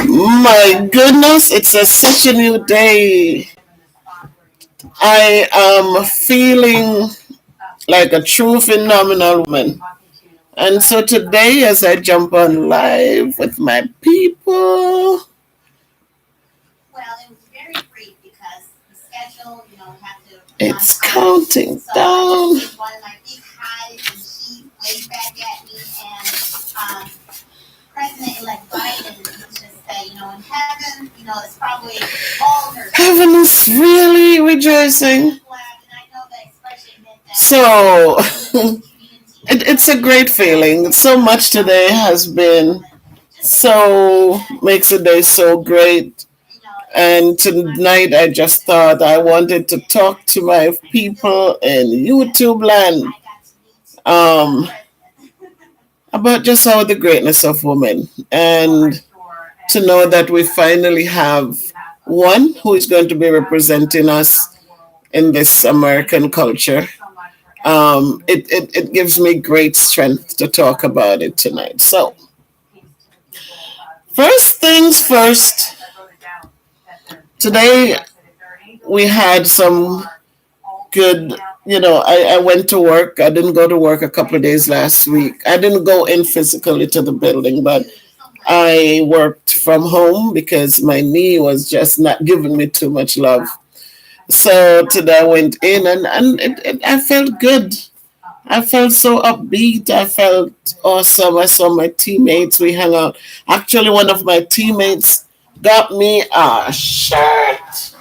My goodness, it's such a new day. I am feeling like a true phenomenal woman. And so today, as I jump on live with my people, it's counting down. Heaven is really rejoicing. So it's a great feeling. So much today has been so makes the day so great. And tonight I just thought I wanted to talk to my people in YouTube land um, about just how the greatness of women and to know that we finally have one who is going to be representing us in this American culture. It gives me great strength to talk about it tonight. So, first things first, today we had some good, I went to work. I didn't go to work a couple of days last week. I didn't go in physically to the building, but I worked from home because my knee was just not giving me too much love. So today I went in and I felt good. I felt so upbeat. I felt awesome. I saw my teammates. We hung out. Actually, one of my teammates got me a shirt.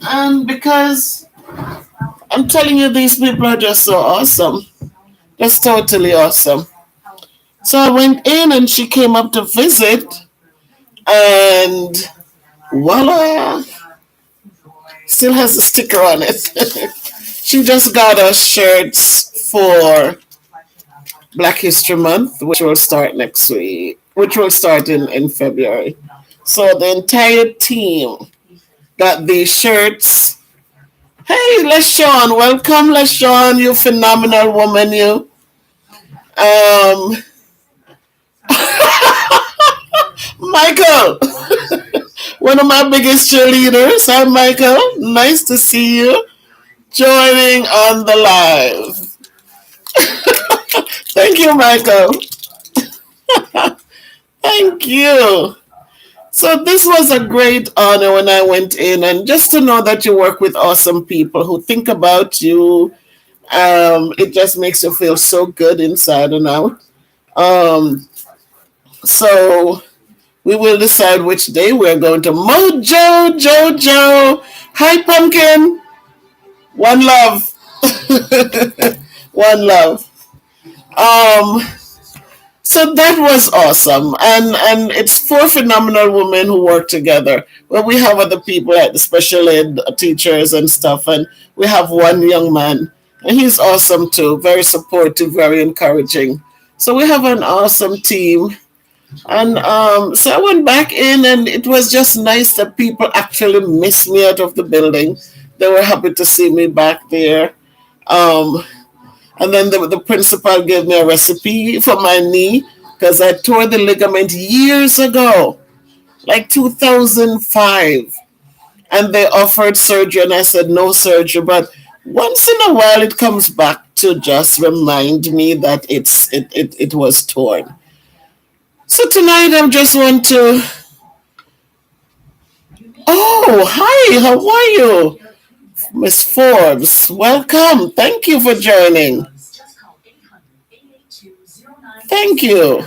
And because I'm telling you, these people are just so awesome. Just totally awesome. So I went in and she came up to visit, and voila, still has a sticker on it. She just got us shirts for Black History Month, which will start next week, which will start in February. So the entire team got these shirts. Hey, LaShawn, welcome, LaShawn, you phenomenal woman, you. Um, Michael, one of my biggest cheerleaders. Hi, Michael. Nice to see you joining on the live. Thank you, Michael. Thank you. So this was a great honor when I went in, and just to know that you work with awesome people who think about you, it just makes you feel so good inside and out. Um, so we will decide which day we're going to. Mojo Jojo. Hi, Pumpkin. One love. One love. Um, so that was awesome. And it's four phenomenal women who work together. Well, we have other people like the special ed teachers and stuff. And we have one young man. And he's awesome too. Very supportive, very encouraging. So we have an awesome team. And so I went back in, and it was just nice that people actually missed me out of the building. They were happy to see me back there. Um, and then the principal gave me a recipe for my knee because I tore the ligament years ago, like 2005. And they offered surgery, and I said no surgery. But once in a while, it comes back to just remind me that it was torn. So tonight I just want to. Oh, hi, how are you? Miss Forbes, welcome. Thank you for joining. Thank you.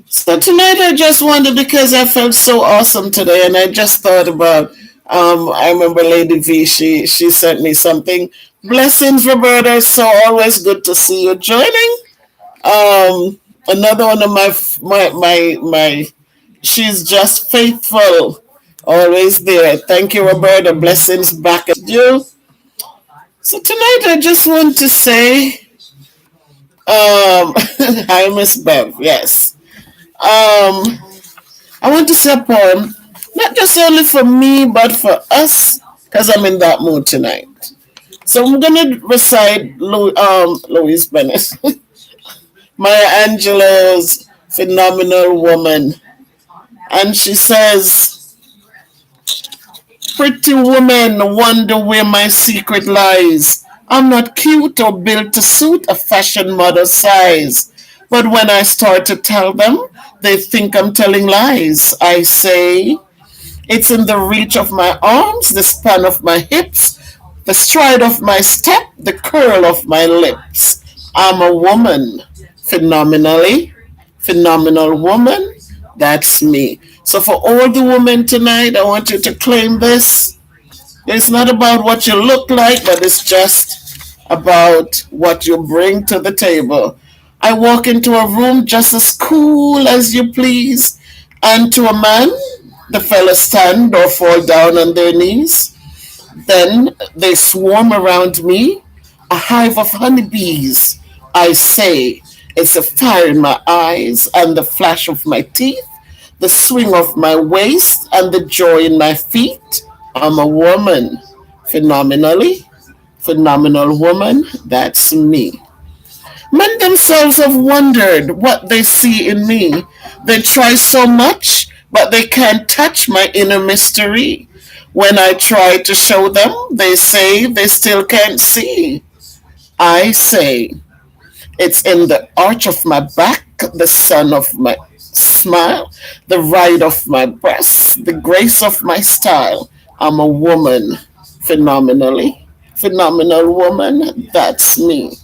So tonight I just wanted, because I felt so awesome today, and I just thought about. I remember Lady V. She sent me something. Blessings, Roberta. It's so always good to see you joining. Another one of my. She's just faithful, always there. Thank you, Roberta. Blessings back at you. So tonight I just want to say, hi, Miss Bev. Yes. I want to say a poem, not just only for me, but for us, because I'm in that mood tonight. So I'm gonna recite Louise Bennett, Maya Angelou's Phenomenal Woman, and she says, "Pretty woman wonder where my secret lies. I'm not cute or built to suit a fashion model size. But when I start to tell them, they think I'm telling lies. I say, it's in the reach of my arms, the span of my hips, the stride of my step, the curl of my lips. I'm a woman, phenomenally, phenomenal woman. That's me." So for all the women tonight, I want you to claim this. It's not about what you look like, but it's just about what you bring to the table. I walk into a room just as cool as you please, and to a man, the fellas stand or fall down on their knees. Then they swarm around me, a hive of honeybees. I say, it's the fire in my eyes and the flash of my teeth, the swing of my waist and the joy in my feet. I'm a woman, phenomenally, phenomenal woman. That's me. Men themselves have wondered what they see in me. They try so much, but they can't touch my inner mystery. When I try to show them, they say they still can't see. I say, it's in the arch of my back, the sun of my smile, the ride of my breasts, the grace of my style. I'm a woman, phenomenally, phenomenal woman. That's me.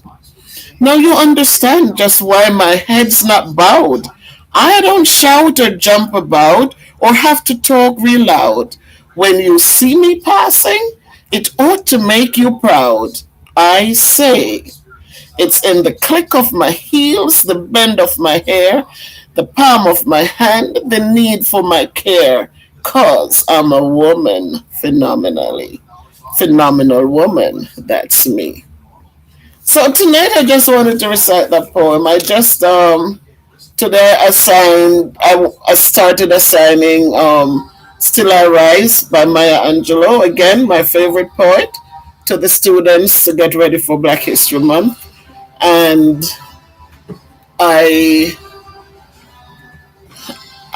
Now you understand just why my head's not bowed. I don't shout or jump about or have to talk real loud. When you see me passing, it ought to make you proud. I say, it's in the click of my heels, the bend of my hair, the palm of my hand, the need for my care. 'Cause I'm a woman, phenomenally. Phenomenal woman, that's me. So tonight I just wanted to recite that poem. I just today I started assigning Still I Rise by Maya Angelou, again my favorite poet, to the students to get ready for Black History Month. And I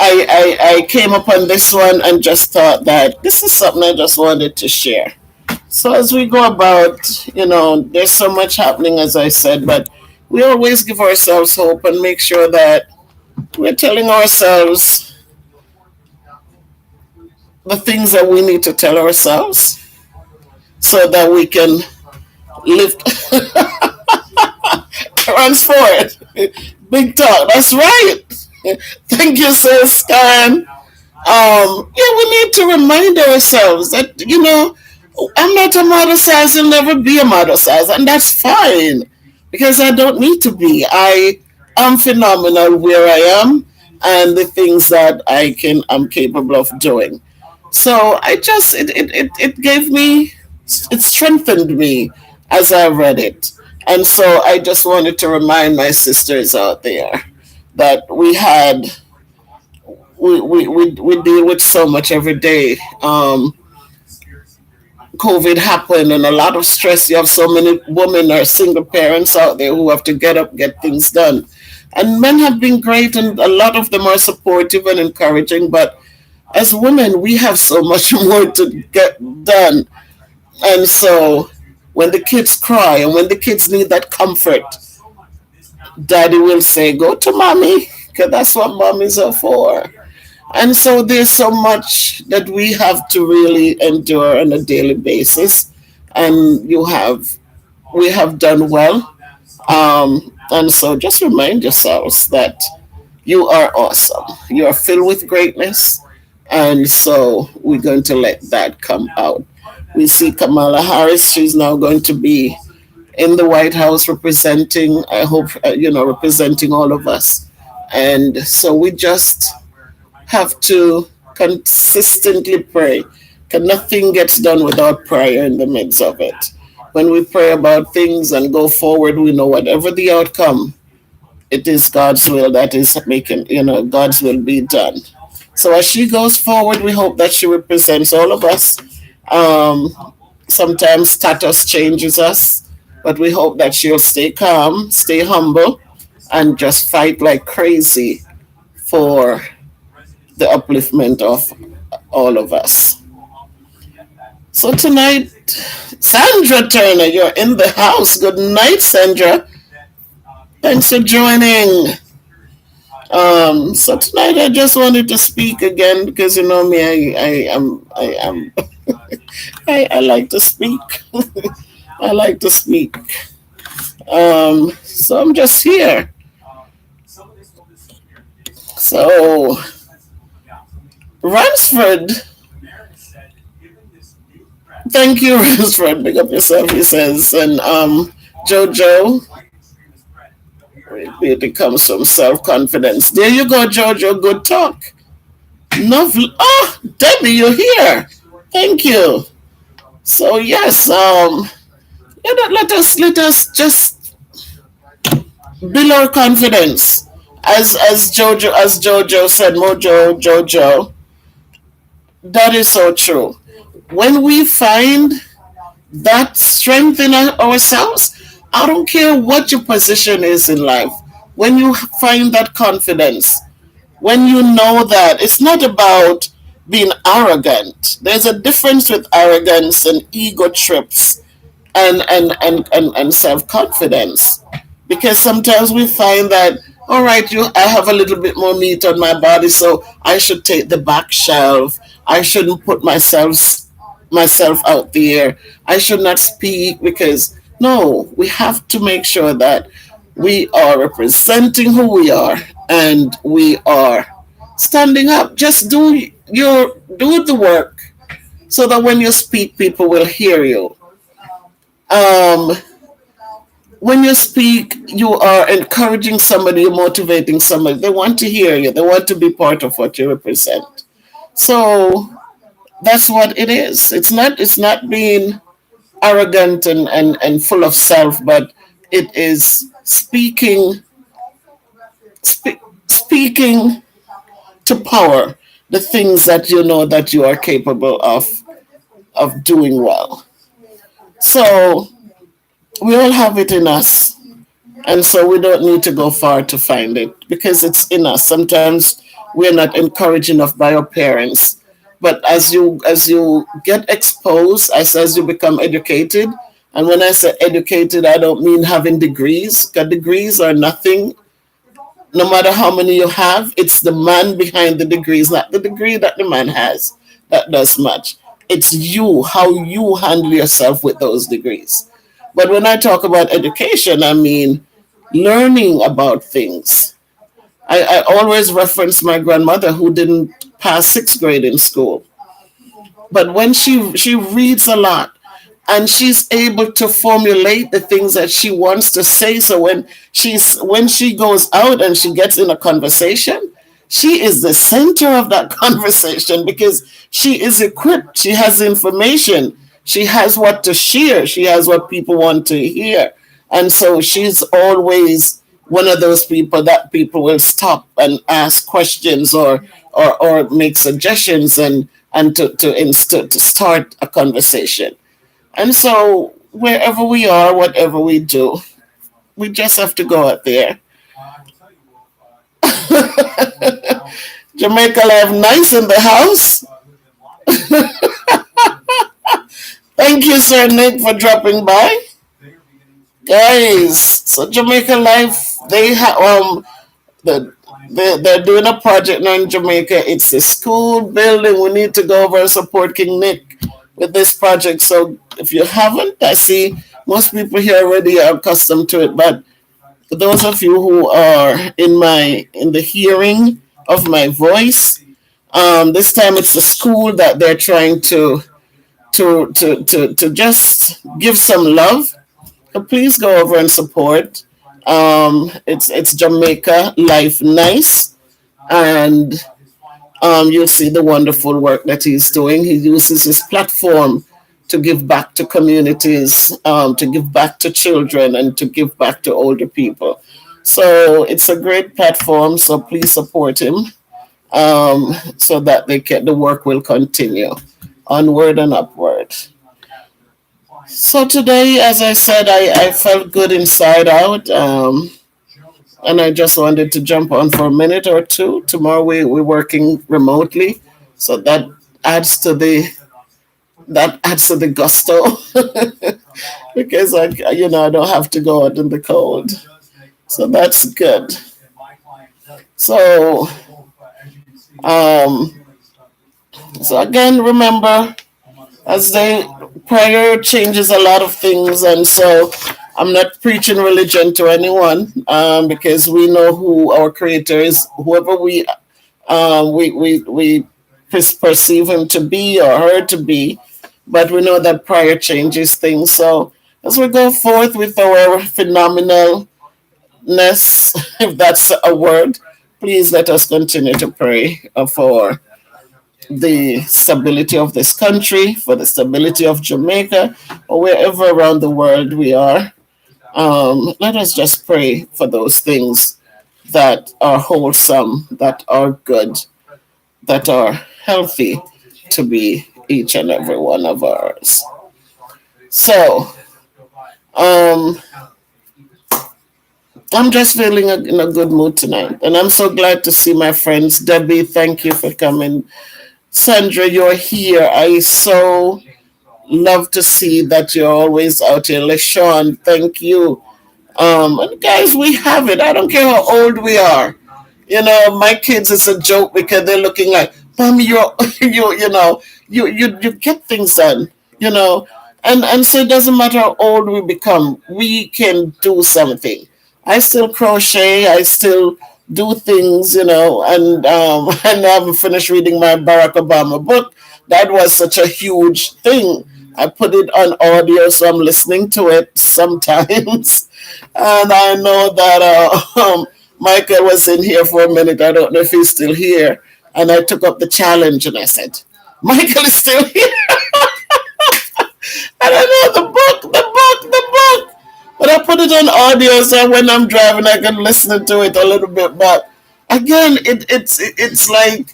I came upon this one and just thought that this is something I just wanted to share. So as we go about, there's so much happening, as I said, but we always give ourselves hope and make sure that we're telling ourselves the things that we need to tell ourselves so that we can lift runs forward. Big talk. That's right. Thank you, sis Karen. Yeah, we need to remind ourselves that, I'm not a model size, I'll never be a model size, and that's fine because I don't need to be. I am phenomenal where I am and the things that I'm capable of doing. So it gave me, it strengthened me as I read it. And so I just wanted to remind my sisters out there that we deal with so much every day. COVID happened and a lot of stress. You have so many women or single parents out there who have to get up, get things done. And men have been great and a lot of them are supportive and encouraging, but as women, we have so much more to get done. And so when the kids cry and when the kids need that comfort, daddy will say, go to mommy, because that's what mommies are for. And so there's so much that we have to really endure on a daily basis. And we have done well. And so just remind yourselves that you are awesome. You are filled with greatness. And so we're going to let that come out. We see Kamala Harris. She's now going to be in the White House representing, I hope, representing all of us. And so we just have to consistently pray. Because nothing gets done without prayer in the midst of it. When we pray about things and go forward, we know whatever the outcome, it is God's will that is making, God's will be done. So as she goes forward, we hope that she represents all of us. Um, sometimes status changes us, but we hope that she'll stay calm, stay humble, and just fight like crazy for the upliftment of all of us. So tonight, Sandra Turner, you're in the house. Good night, Sandra. Thanks for joining. So tonight I just wanted to speak again because you know me, I am I like to speak. I like to speak. So I'm just here. So Ransford, thank you, Ransford. Big up yourself, he says. And Jojo, it comes from self confidence. There you go, Jojo. Good talk. Lovely. Oh, Debbie, you're here. Thank you. So yes, let us just build our confidence. As Jojo said, Mojo Jojo, that is so true. When we find that strength in ourselves, I don't care what your position is in life. When you find that confidence, when you know that it's not about being arrogant. There's a difference with arrogance and ego trips and self-confidence, because sometimes we find that, all right, I have a little bit more meat on my body, so I should take the back shelf. I shouldn't put myself out there. I should not speak, because no, we have to make sure that we are representing who we are, and we are standing up. Just do the work so that when you speak, people will hear you. Um, when you speak, you are encouraging somebody, you're motivating somebody. They want to hear you. They want to be part of what you represent. So that's what it is. It's not being arrogant and full of self, but it is speaking to power the things that you know that you are capable of doing well. So we all have it in us, and so we don't need to go far to find it because it's in us. Sometimes we're not encouraged enough by our parents, but as you get exposed, as you become educated, and when I say educated, I don't mean having degrees, because degrees are nothing. No matter how many you have, it's the man behind the degrees, not the degree that the man has, that does much. It's you, how you handle yourself with those degrees. But when I talk about education, I mean learning about things. I always reference my grandmother who didn't pass sixth grade in school. But when she reads a lot, and she's able to formulate the things that she wants to say, so when she goes out and she gets in a conversation, she is the center of that conversation because she is equipped, she has information, she has what to share, she has what people want to hear. And so she's always one of those people that people will stop and ask questions, or make suggestions, and to start a conversation. And so, wherever we are, whatever we do, we just have to go out there. Jamaica Live Nice in the house. Thank you, Sir Nick, for dropping by. Guys, so Jamaica Life, they have the they're doing a project now in Jamaica. It's the school building. We need to go over and support King Nick with this project. So if you haven't, I see most people here already are accustomed to it. But for those of you who are in the hearing of my voice, this time it's the school that they're trying to just give some love. So please go over and support. It's Jamaica Life Nice, and you'll see the wonderful work that he's doing. He uses his platform to give back to communities, to give back to children, and to give back to older people. So it's a great platform. So please support him, so that the work will continue onward and upward. So today, as I said, I felt good inside out. And I just wanted to jump on for a minute or two. Tomorrow we're working remotely, so that adds to the gusto because I don't have to go out in the cold, so that's good. So um, so again, remember, as they prayer changes a lot of things, and so I'm not preaching religion to anyone, because we know who our creator is, whoever we perceive him to be or her to be, but we know that prayer changes things. So as we go forth with our phenomenalness, if that's a word, please let us continue to pray for the stability of this country, for the stability of Jamaica, or wherever around the world we are. Let us just pray for those things that are wholesome, that are good, that are healthy to be each and every one of ours. So, um, I'm just feeling in a good mood tonight, and I'm so glad to see my friends. Debbie, thank you for coming. Sandra, you're here. I so love to see that you're always out here. LaShawn, thank you. And guys, we have it. I don't care how old we are. My kids, it's a joke because they're looking like, Mommy, you're, you get things done, you know. And so it doesn't matter how old we become, we can do something. I still crochet, I still do things, and I haven't finished reading my Barack Obama book. That was such a huge thing. I put it on audio, so I'm listening to it sometimes. And I know that Michael was in here for a minute. I don't know if he's still here. And I took up the challenge and I said, Michael is still here. And I know the book. But I put it on audio so when I'm driving I can listen to it a little bit. But again, it's like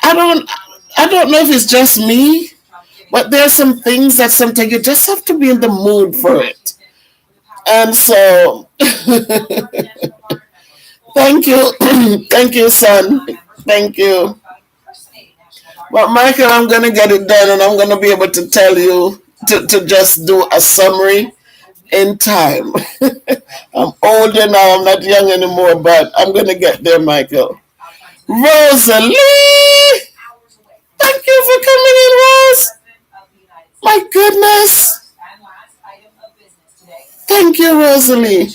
I don't I don't know if it's just me, but there are some things that sometimes you just have to be in the mood for it. And so thank you. Thank you, son. Thank you. But Michael, I'm gonna get it done and I'm gonna be able to tell you to just do a summary in time. I'm older now, I'm not young anymore, but I'm gonna get there, Michael. Rosalie! Thank you for coming in, Rose. My goodness. Thank you, Rosalie.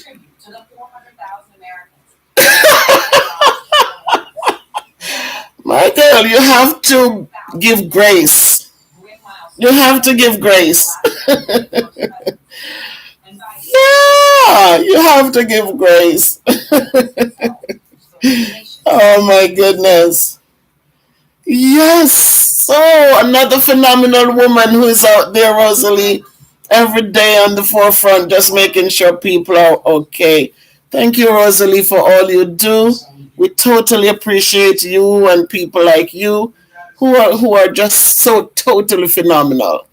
Michael, you have to give grace. You have to give grace. Yeah, you have to give grace. Oh my goodness. Yes. So another phenomenal woman who is out there, Rosalie, every day on the forefront, just making sure people are okay. Thank you, Rosalie, for all you do. We totally appreciate you and people like you who are just so totally phenomenal.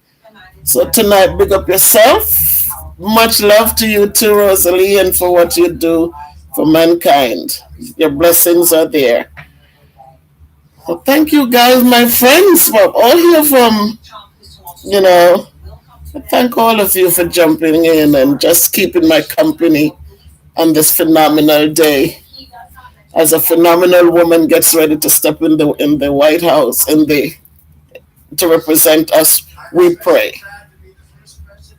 So tonight, big up yourself. Much love to you too, Rosalie, and for what you do for mankind. Your blessings are there. So thank you guys, my friends, from all here from, you know, I thank all of you for jumping in and just keeping my company on this phenomenal day. As a phenomenal woman gets ready to step in the White House and to represent us, we pray.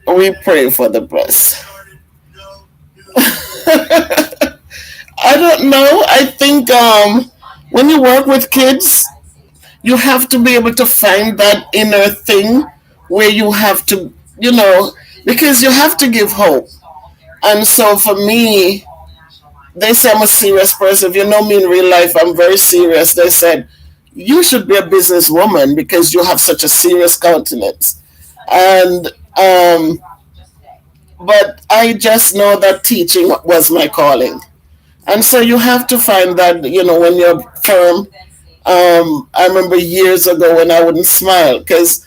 We pray for the best. I don't know. I think when you work with kids, you have to be able to find that inner thing where you have to, because you have to give hope. And so for me, they say I'm a serious person. If you know me in real life, I'm very serious. They said, you should be a businesswoman because you have such a serious countenance. And, but I just know that teaching was my calling. And so you have to find that, when you're firm. I remember years ago when I wouldn't smile because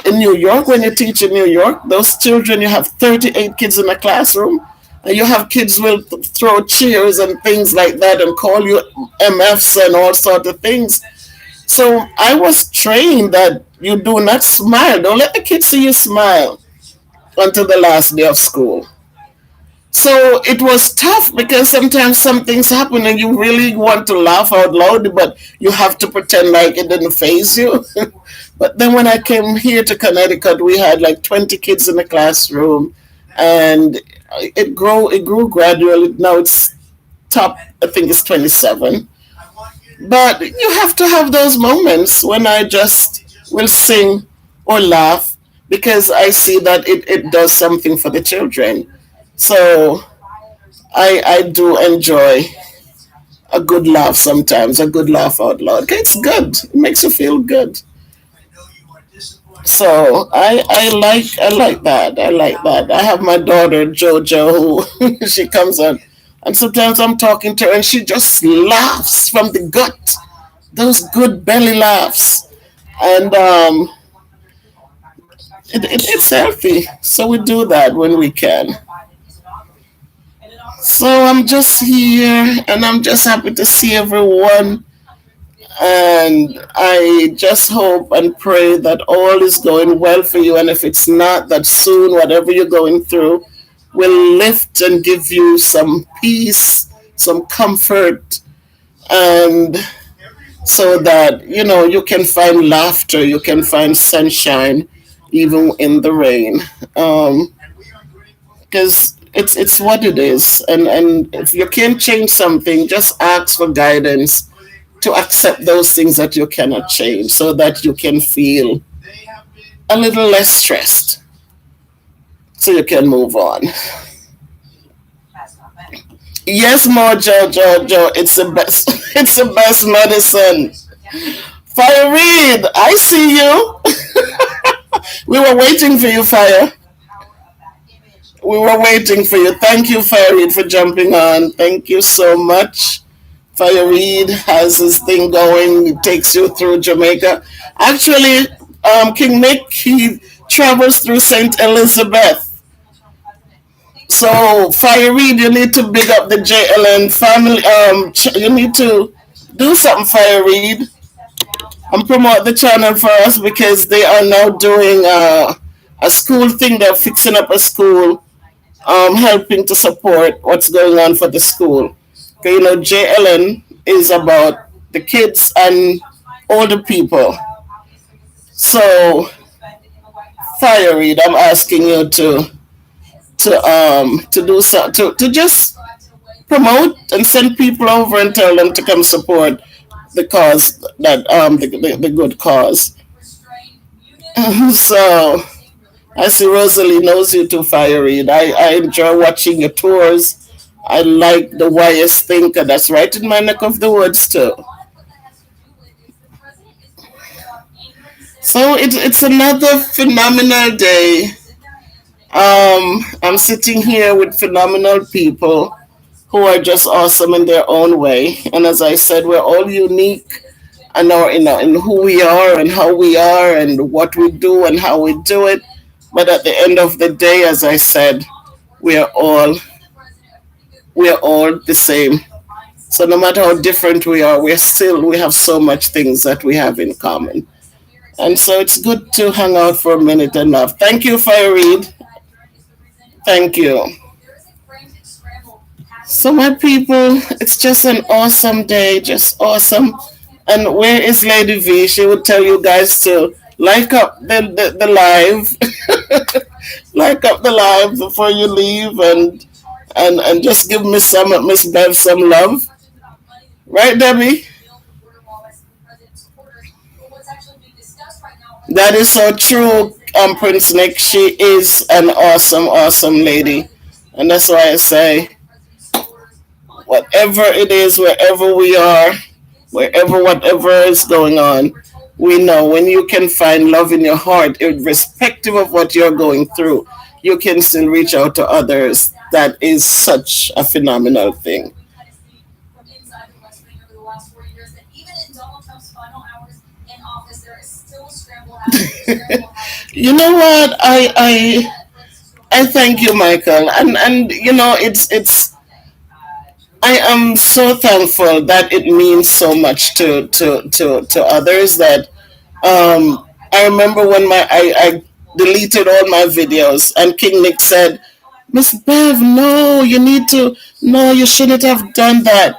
in New York, when you teach in New York, those children, you have 38 kids in a classroom, and you have kids will throw chairs and things like that and call you MFs and all sort of things. So I was trained that you do not smile. Don't let the kids see you smile until the last day of school. So it was tough because sometimes some things happen and you really want to laugh out loud, but you have to pretend like it didn't phase you. But then when I came here to Connecticut, we had like 20 kids in the classroom, and it grew gradually. Now it's top, I think it's 27. But you have to have those moments when I just will sing or laugh because I see that it does something for the children. So I do enjoy a good laugh sometimes, a good laugh out loud. It's good. It makes you feel good. So I like that. I like that. I have my daughter Jojo who she comes on, and sometimes I'm talking to her and she just laughs from the gut. Those good belly laughs, and it's healthy. So we do that when we can. So I'm just here and I'm just happy to see everyone. And I just hope and pray that all is going well for you. And if it's not, that soon, whatever you're going through will lift and give you some peace, some comfort, and so that, you can find laughter, you can find sunshine, even in the rain. Because it's what it is, and if you can't change something, just ask for guidance to accept those things that you cannot change so that you can feel a little less stressed so you can move on. Yes, more Jojo, it's the best. It's the best medicine. Fire Reed, I see you. We were waiting for you, Fire. We were waiting for you. Thank you, Fire Reed, for jumping on. Thank you so much. Fire Reed has his thing going. He takes you through Jamaica. Actually, King Nick, he travels through St. Elizabeth. So, Fire Reed, you need to big up the JLN family. You need to do something, Fire Reed, and promote the channel for us because they are now doing a school thing. They're fixing up a school, helping to support what's going on for the school. Okay, JLN is about the kids and older people. So, Fire Reed, I'm asking you to do so, to just promote and send people over and tell them to come support the cause, that the good cause. So I see Rosalie knows you too, Fire Reed. I enjoy watching your tours. I like the YS Thinker. That's right in my neck of the woods too. So it's another phenomenal day. I'm sitting here with phenomenal people who are just awesome in their own way. And as I said, we're all unique and our, in who we are and how we are and what we do and how we do it. But at the end of the day, as I said, we are all we are all the same. So no matter how different we are, we have so much things that we have in common. And so it's good to hang out for a minute and laugh. Thank you, Fire Reed. Thank you. So, my people, it's just an awesome day, just awesome. And where is Lady V? She would tell you guys to like up the live, like up the live before you leave, and just give Miss Bev some love, right, Debbie? That is so true, Prince Nick. She is an awesome, awesome lady, and that's why I say whatever it is, wherever we are, wherever whatever is going on, we know when you can find love in your heart, irrespective of what you're going through, you can still reach out to others. That is such a phenomenal thing. You know what? I thank you, Michael, and it's I am so thankful that it means so much to others that I remember when I deleted all my videos and King Nick said, Miss Bev, no, you need to, no, you shouldn't have done that.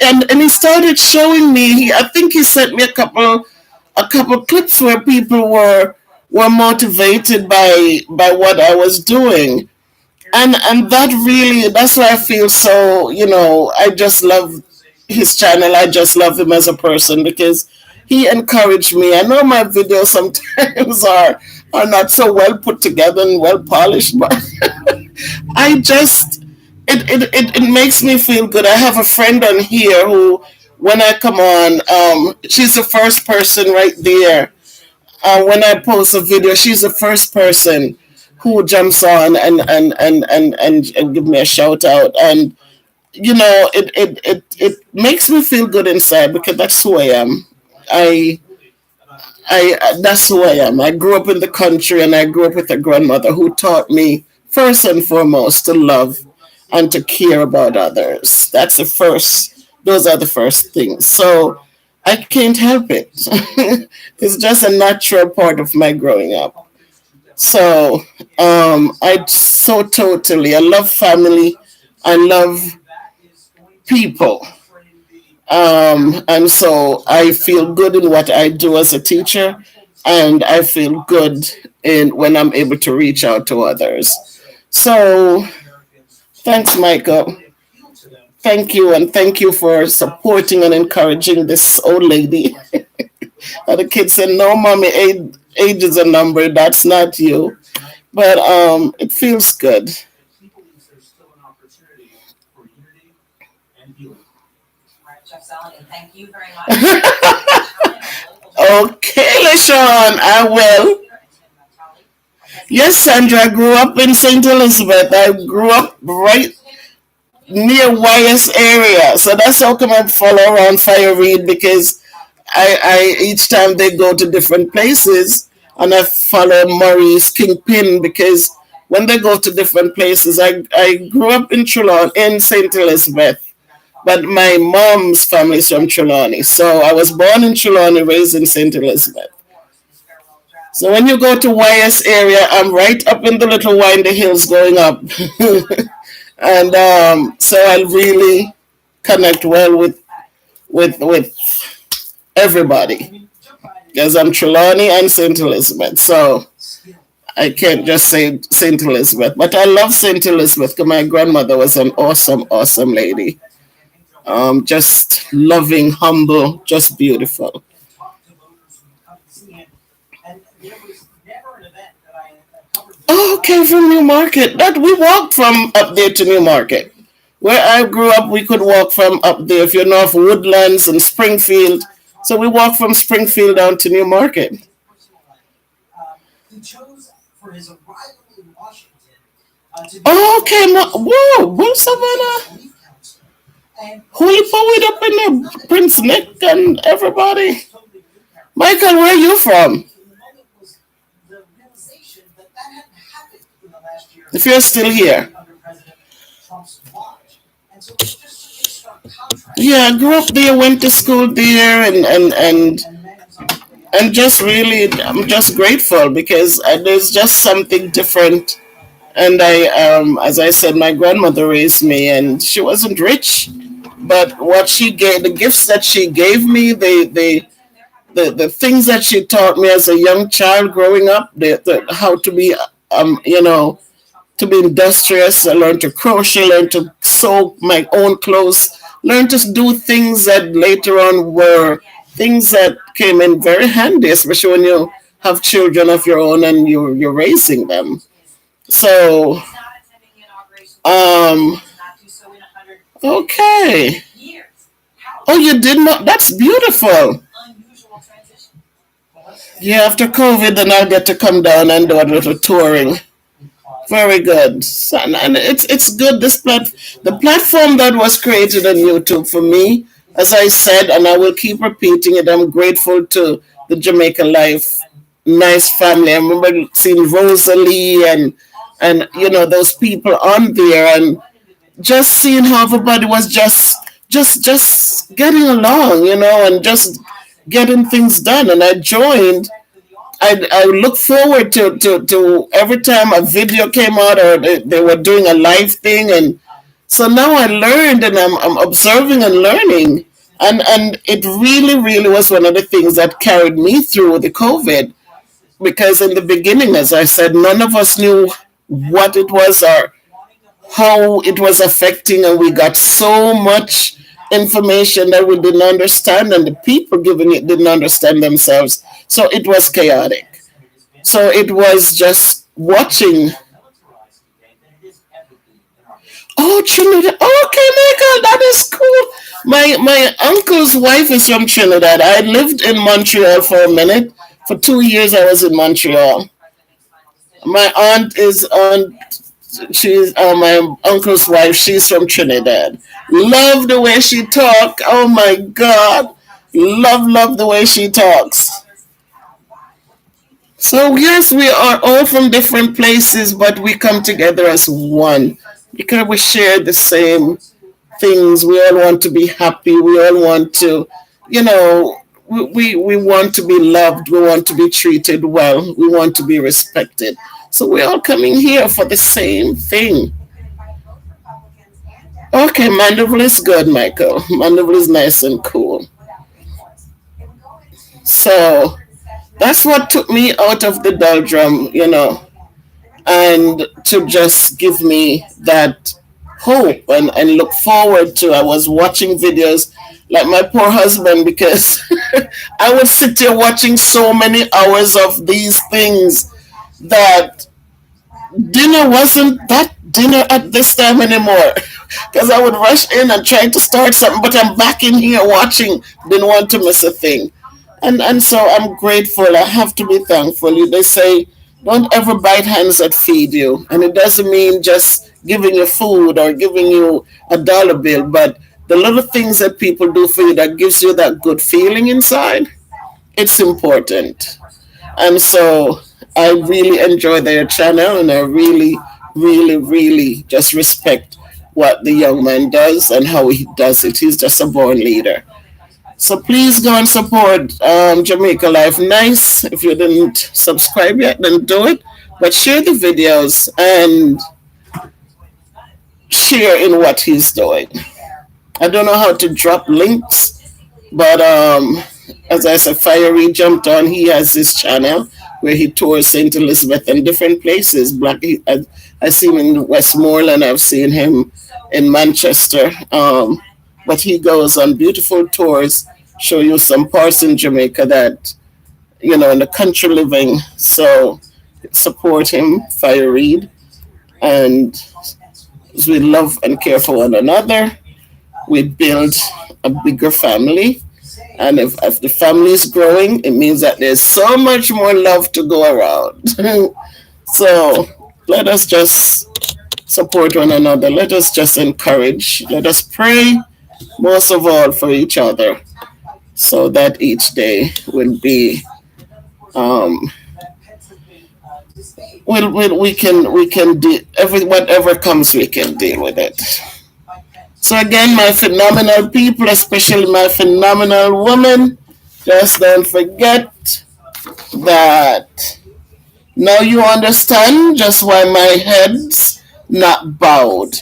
And he started showing me. I think he sent me a couple clips where people were motivated by what I was doing, and that's why I feel so, I just love his channel. I just love him as a person because he encouraged me. I know my videos sometimes are not so well put together and well polished, but I just it makes me feel good. I have a friend on here who, when I come on, she's the first person right there. When I post a video, she's the first person who jumps on and give me a shout out. And it makes me feel good inside because that's who I am. I that's who I am. I grew up in the country and I grew up with a grandmother who taught me first and foremost to love and to care about others. Those are the first things. So I can't help it. It's just a natural part of my growing up. So I love family. I love people. And so I feel good in what I do as a teacher, and I feel good in when I'm able to reach out to others. So thanks, Michael. Thank you, and thank you for supporting and encouraging this old lady. And the kid said, "No, mommy, age is a number. That's not you." But it feels good. Okay, LaShawn, I will. Yes, Sandra, I grew up in St. Elizabeth. I grew up right near YS area. So that's how come I follow around Fire Reed because I each time they go to different places and I follow Maurice Kingpin because when they go to different places, I grew up in Trelawney, in St. Elizabeth, but my mom's family is from Trelawney. So I was born in Trelawney, raised in St. Elizabeth. So when you go to YS area, I'm right up in the little windy hills going up. And so I really connect well with everybody because I'm Trelawney and St. Elizabeth. So I can't just say St. Elizabeth, but I love St. Elizabeth because my grandmother was an awesome, awesome lady. Just loving, humble, just beautiful. Oh, okay, from New Market. That we walked from up there to New Market. Where I grew up, we could walk from up there. If you know of Woodlands and Springfield, so we walked from Springfield down to New Market. Oh, okay, whoa, Bull Savannah. Holy poet up in there, Prince Nick and everybody. Michael, where are you from? If you're still here. Yeah, I grew up there, went to school there, and just really, I'm just grateful because there's just something different. And as I said, my grandmother raised me, and she wasn't rich, but what she gave, the gifts that she gave me, the things that she taught me as a young child growing up, how to be, to be industrious. I learned to crochet, learned to sew my own clothes, learned to do things that later on were things that came in very handy, especially when you have children of your own and you're raising them. So, um, okay. Oh, you did not? That's beautiful. Yeah, after COVID, then I'll get to come down and do a little touring. Very good. So, and it's good. The platform that was created on YouTube for me, as I said, and I will keep repeating it. I'm grateful to the Jamaica Life nice family. I remember seeing Rosalie and those people on there, and just seeing how everybody was just getting along, and just getting things done. And I joined. I look forward to every time a video came out or they were doing a live thing, and so now I learned, and I'm observing and learning, and it really was one of the things that carried me through the COVID, because in the beginning, as I said, none of us knew what it was or how it was affecting, and we got so much information that we didn't understand, and the people giving it didn't understand themselves. So it was chaotic. So it was just watching. Oh, Trinidad. Okay, Michael, that is cool. My uncle's wife is from Trinidad. I lived in Montreal for a minute. For 2 years, I was in Montreal. My aunt is on. She's my uncle's wife. She's from Trinidad. Love the way she talk. Oh my God, love the way she talks. So yes, we are all from different places, but we come together as one because we share the same things. We all want to be happy. We all want to, you know, we want to be loved. We want to be treated well. We want to be respected. So we're all coming here for the same thing. Okay, Mandeville is good, Michael. Mandeville is nice and cool. So that's what took me out of the doldrum, and to just give me that hope and look forward to. I was watching videos like my poor husband because I would sit here watching so many hours of these things that dinner wasn't that dinner at this time anymore. Because I would rush in and try to start something, but I'm back in here watching, didn't want to miss a thing. And so I'm grateful. I have to be thankful. They say, don't ever bite hands that feed you. And it doesn't mean just giving you food or giving you a dollar bill, but the little things that people do for you that gives you that good feeling inside, it's important. And so I really enjoy their channel, and I really just respect what the young man does and how he does it. He's just a born leader. So please go and support Jamaica Life Nice. If you didn't subscribe yet, then do it. But share the videos and share in what he's doing. I don't know how to drop links, but as I said, Fiery jumped on. He has his channel where he tours St. Elizabeth and different places. I see him in Westmoreland. I've seen him in Manchester. But he goes on beautiful tours, show you some parts in Jamaica that, in the country living. So support him, Fire Reed. And as we love and care for one another, we build a bigger family. And if the family is growing, it means that there's so much more love to go around. So let us just support one another. Let us just encourage. Let us pray most of all for each other, so that each day will be we can do whatever comes, we can deal with it. So again, my phenomenal people, especially my phenomenal woman, just don't forget that now you understand just why my head's not bowed.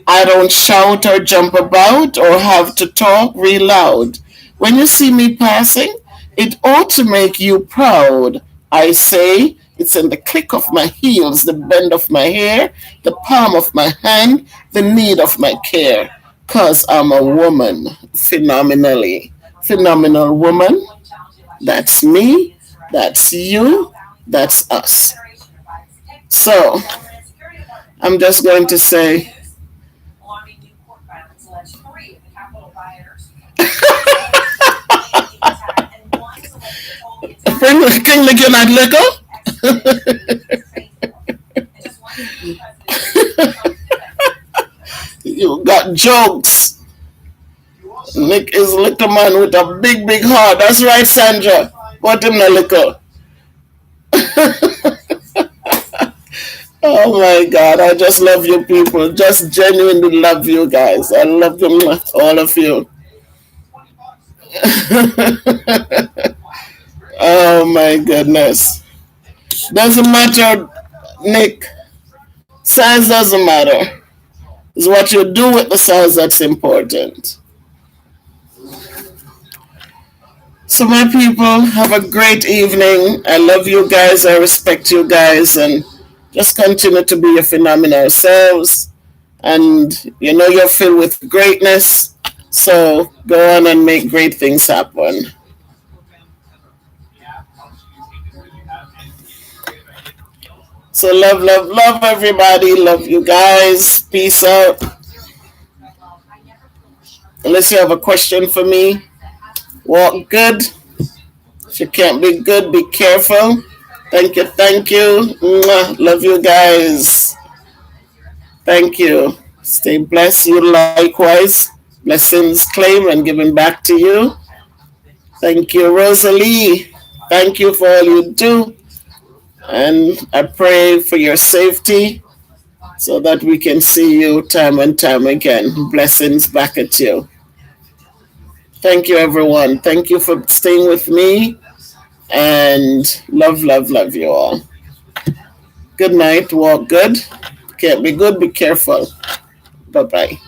I don't shout or jump about or have to talk real loud. When you see me passing, it ought to make you proud. I say it's in the click of my heels, the bend of my hair, the palm of my hand, the need of my care. 'Cause I'm a woman, phenomenally. Phenomenal woman. That's me. That's you. That's us. So I'm just going to say, King Lick, you're not liquor? You got jokes. Nick is a little man with a big heart. That's right, Sandra. What him the liquor? Oh my God, I just love you people. Just genuinely love you guys. I love them, all of you. Oh my goodness. Doesn't matter, Nick. Size doesn't matter. It's what you do with the size that's important. So, my people, have a great evening. I love you guys. I respect you guys. And just continue to be your phenomenal selves. And you know you're filled with greatness. So, go on and make great things happen. So, love, love, love everybody. Love you guys. Peace out. Unless you have a question for me, walk good. If you can't be good, be careful. Thank you, thank you. Mwah. Love you guys. Thank you. Stay blessed. You likewise. Blessings claim and given back to you. Thank you, Rosalie. Thank you for all you do. And I pray for your safety so that we can see you time and time again. Blessings back at you. Thank you, everyone. Thank you for staying with me. And love, love, love you all. Good night. Walk good. Can't be good. Be careful. Bye bye.